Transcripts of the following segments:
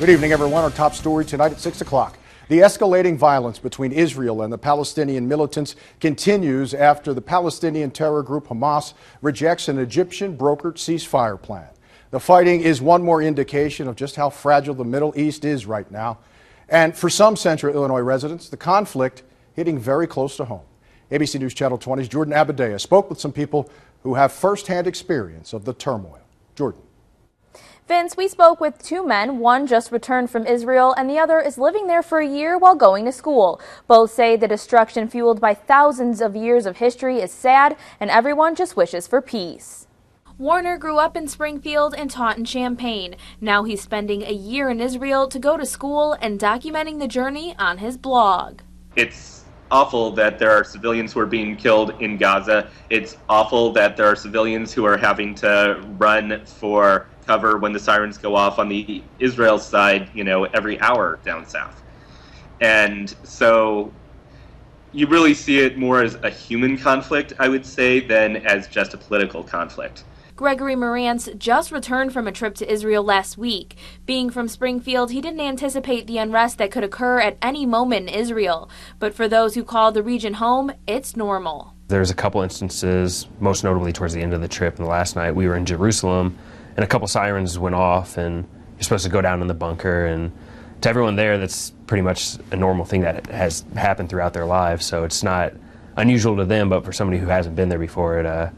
Good evening, everyone. Our top story tonight at 6 o'clock. The escalating violence between Israel and the Palestinian militants continues after the Palestinian terror group Hamas rejects an Egyptian-brokered ceasefire plan. The fighting is one more indication of just how fragile the Middle East is right now. And for some Central Illinois residents, the conflict hitting very close to home. ABC News Channel 20's Jordan Abadea spoke with some people who have firsthand experience of the turmoil. Jordan. Vince, we spoke with two men. One just returned from Israel and the other is living there for a year while going to school. Both say the destruction fueled by thousands of years of history is sad and everyone just wishes for peace. Warner grew up in Springfield and taught in Champaign. Now he's spending a year in Israel to go to school and documenting the journey on his blog. It's awful that there are civilians who are being killed in Gaza. It's awful that there are civilians who are having to run for cover when the sirens go off on the Israel side, every hour down south. And so you really see it more as a human conflict, I would say, than as just a political conflict. Gregory Morantz just returned from a trip to Israel last week. Being from Springfield, he didn't anticipate the unrest that could occur at any moment in Israel. But for those who call the region home, it's normal. There's a couple instances, most notably towards the end of the trip and the last night, we were in Jerusalem and a couple sirens went off and you're supposed to go down in the bunker, and to everyone there that's pretty much a normal thing that has happened throughout their lives, so it's not unusual to them, but for somebody who hasn't been there before,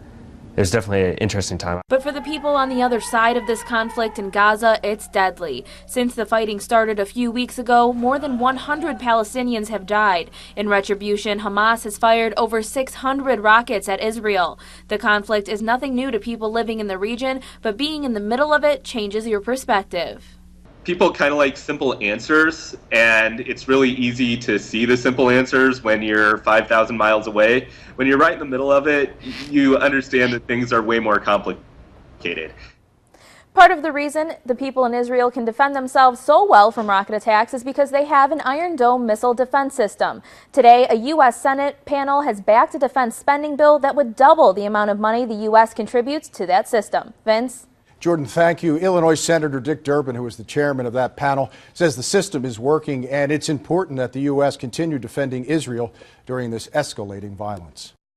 it's definitely an interesting time. But for the people on the other side of this conflict in Gaza, it's deadly. Since the fighting started a few weeks ago, more than 100 Palestinians have died. In retribution, Hamas has fired over 600 rockets at Israel. The conflict is nothing new to people living in the region, but being in the middle of it changes your perspective. People kind of like simple answers, and it's really easy to see the simple answers when you're 5,000 miles away. When you're right in the middle of it, you understand that things are way more complicated. Part of the reason the people in Israel can defend themselves so well from rocket attacks is because they have an Iron Dome missile defense system. Today, a U.S. Senate panel has backed a defense spending bill that would double the amount of money the U.S. contributes to that system. Vince? Jordan, thank you. Illinois Senator Dick Durbin, who is the chairman of that panel, says the system is working and it's important that the U.S. continue defending Israel during this escalating violence.